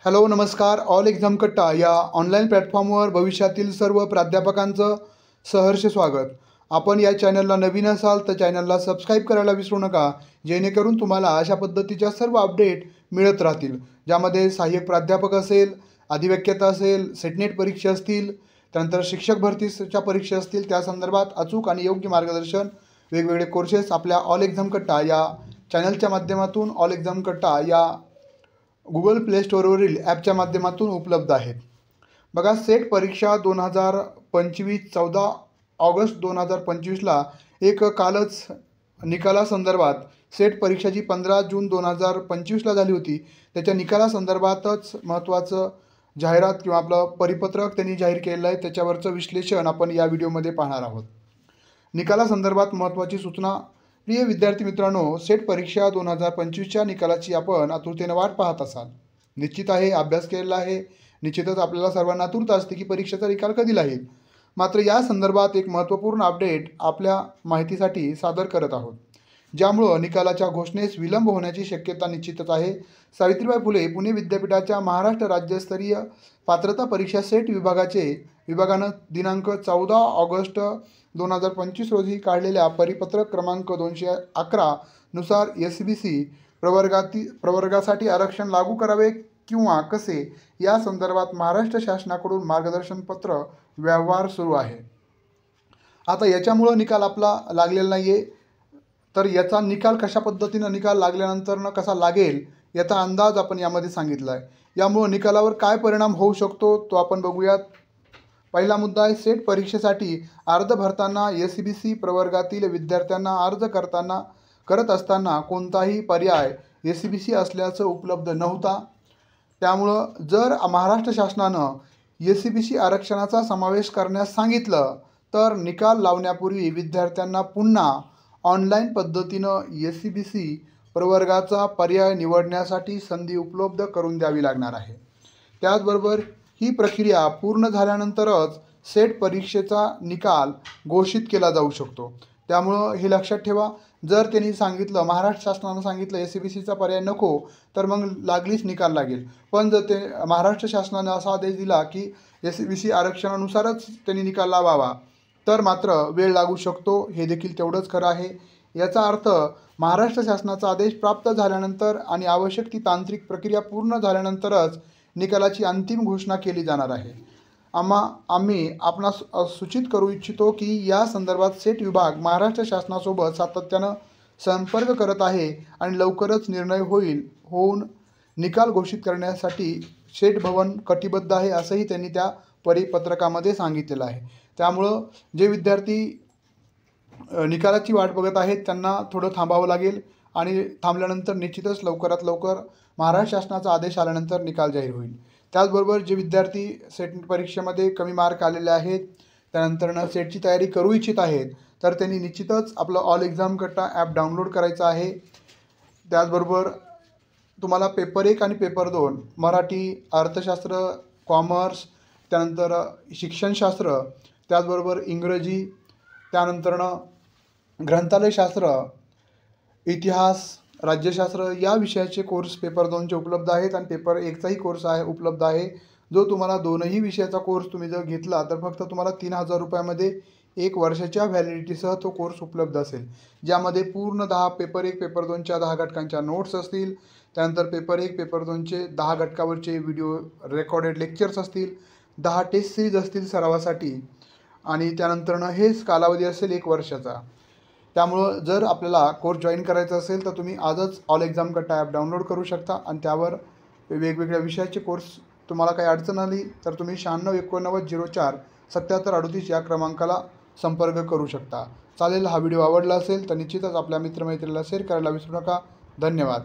Hello नमस्कार. All exam कट्टा या ऑनलाईन प्लॅटफॉर्मवर भविष्यातील सर्व प्राध्यापकांचं सहर्ष स्वागत. आपण या चॅनलला नवीन असाल तर चॅनलला सबस्क्राईब करायला विसरू नका, जेणेकरून तुम्हाला अशा पद्धतीच्या सर्व अपडेट मिळत राहतील, ज्यामध्ये सहाय्यक प्राध्यापक असेल, अधिव्याख्याता असेल, सेटनेट परीक्षा असतील, त्यानंतर शिक्षक भरतीच्या परीक्षा असतील, त्या संदर्भात अचूक आणि योग्य मार्गदर्शन, वेगवेगळे कोर्सेस आपल्या ऑल एक्झाम कट्टा या चॅनलच्या माध्यमातून, ऑल एक्झाम कट्टा या गुगल प्ले स्टोअरवरील ॲपच्या माध्यमातून उपलब्ध आहेत. बघा, सेट परीक्षा 2025 14 ऑगस्ट 2025ला कालच निकालासंदर्भात सेट परीक्षा जी 15 जून 2025ला झाली होती, त्याच्या निकालासंदर्भातच महत्त्वाचं जाहिरात किंवा आपलं परिपत्रक त्यांनी जाहीर केलेलं आहे. त्याच्यावरचं विश्लेषण आपण या व्हिडिओमध्ये पाहणार आहोत. निकालासंदर्भात महत्त्वाची सूचना. प्रिय विद्यार्थी मित्रांनो, सेट परीक्षा 2025च्या निकालाची आपण आतुरतेने वाट पाहत असाल. निश्चित आहे, अभ्यास केलेला आहे. निश्चितच आपल्याला सर्वांना आतुरता असते की परीक्षेचा निकाल कधी लागेल. मात्र या संदर्भात एक महत्त्वपूर्ण अपडेट आपल्या माहितीसाठी सादर करत आहोत, ज्यामुळं निकालाच्या घोषणेस विलंब होण्याची शक्यता निश्चितच आहे. सावित्रीबाई फुले पुणे विद्यापीठाच्या महाराष्ट्र राज्यस्तरीय पात्रता परीक्षा सेट विभागानं दिनांक 14 ऑगस्ट 2025 रोजी काढलेल्या परिपत्रक क्रमांक 211 नुसार SBC प्रवर्गासाठी आरक्षण लागू करावे किंवा कसे या संदर्भात महाराष्ट्र शासनाकडून मार्गदर्शनपत्र व्यवहार सुरू आहे. आता याच्यामुळं निकाल आपला लागलेला नाही आहे, तर याचा निकाल कशा पद्धतीनं निकाल लागल्यानंतर कसा लागेल याचा अंदाज आपण यामध्ये सांगितला आहे. यामुळं निकालावर काय परिणाम होऊ शकतो तो आपण बघूयात. पहिला मुद्दा आहे, सेट परीक्षेसाठी अर्ज भरताना SBC प्रवर्गातील विद्यार्थ्यांना अर्ज करत असताना कोणताही पर्याय SBC असल्याचं उपलब्ध नव्हता. त्यामुळं जर महाराष्ट्र शासनानं SBC आरक्षणाचा समावेश करण्यास सांगितलं तर निकाल लावण्यापूर्वी विद्यार्थ्यांना पुन्हा ऑनलाईन पद्धतीनं SBC प्रवर्गाचा पर्याय निवडण्यासाठी संधी उपलब्ध करून द्यावी लागणार आहे. त्याचबरोबर ही प्रक्रिया पूर्ण झाल्यानंतरच सेट परीक्षेचा निकाल घोषित केला जाऊ शकतो. त्यामुळं हे लक्षात ठेवा. जर त्यांनी सांगितलं, महाराष्ट्र शासनानं सांगितलं SBCचा पर्याय नको, तर मग लागलीच निकाल लागेल. पण जर ते महाराष्ट्र शासनानं असा आदेश दिला की SBC आरक्षणानुसारच त्यांनी निकाल लावावा, तर मात्र वेळ लागू शकतो. हे देखील तेवढंच खरं आहे. याचा अर्थ महाराष्ट्र शासनाचा आदेश प्राप्त झाल्यानंतर आणि आवश्यक ती तांत्रिक प्रक्रिया पूर्ण झाल्यानंतरच निकालाची अंतिम घोषणा केली जाणार आहे. आम्ही आपणास सूचित करू इच्छितो की या संदर्भात सेट विभाग महाराष्ट्र शासनासोबत सातत्यानं संपर्क करत आहे आणि लवकरच निर्णय होऊन निकाल घोषित करण्यासाठी सेट भवन कटिबद्ध आहे, असंही त्यांनी त्या परिपत्रकामध्ये सांगितलेलं आहे. त्यामुळं जे विद्यार्थी निकालाची वाट बघत आहेत त्यांना थोडं थांबावं लागेल आणि थांबल्यानंतर निश्चितच लवकरात लवकर महाराष्ट्र शासनाचा आदेश आल्यानंतर निकाल जाहीर होईल. त्याचबरोबर जे विद्यार्थी सेट परीक्षेमध्ये कमी मार्क आलेले आहेत, त्यानंतरनं सेटची तयारी करू इच्छित आहेत, तर त्यांनी निश्चितच आपलं ऑल एक्झाम कट्टा ॲप डाउनलोड करायचं आहे. त्याचबरोबर तुम्हाला पेपर 1 आणि पेपर 2 मराठी, अर्थशास्त्र, कॉमर्स, त्यानंतर शिक्षणशास्त्र, त्याचबरोबर इंग्रजी, त्यानंतरनं ग्रंथालयशास्त्र, इतिहास, राज्यशास्त्र या विषयाचे कोर्स पेपर 2चे उपलब्ध आहेत आणि पेपर 1चाही कोर्स उपलब्ध आहे. जो तुम्हाला दोनही विषयाचा कोर्स तुम्ही जर घेतला तर फक्त तुम्हाला 3000 रुपयामध्ये 1 वर्षाच्या व्हॅलिडिटीसह तो कोर्स उपलब्ध असेल, ज्यामध्ये पूर्ण पेपर 1 पेपर 2च्या 10 घटकांच्या नोट्स असतील. त्यानंतर पेपर 1 पेपर 2चे 10 घटकावरचे व्हिडिओ रेकॉर्डेड लेक्चर्स असतील, 10 टेस्ट सिरीज असतील सरावासाठी, आणि त्यानंतरनं हेच कालावधी असेल 1 वर्षाचा. त्यामुळं जर आपल्याला कोर्स जॉईन करायचा असेल तर तुम्ही आजच ऑल एक्झाम कट्टा ॲप डाउनलोड करू शकता आणि त्यावर वेगवेगळ्या विषयाचे कोर्स तुम्हाला काही अडचण आली तर तुम्ही 96 89 04 77 38 या क्रमांकाला संपर्क करू शकता. चालेल. हा व्हिडिओ आवडला असेल तर निश्चितच आपल्या मित्रमैत्रिणीला शेअर करायला विसरू नका. धन्यवाद.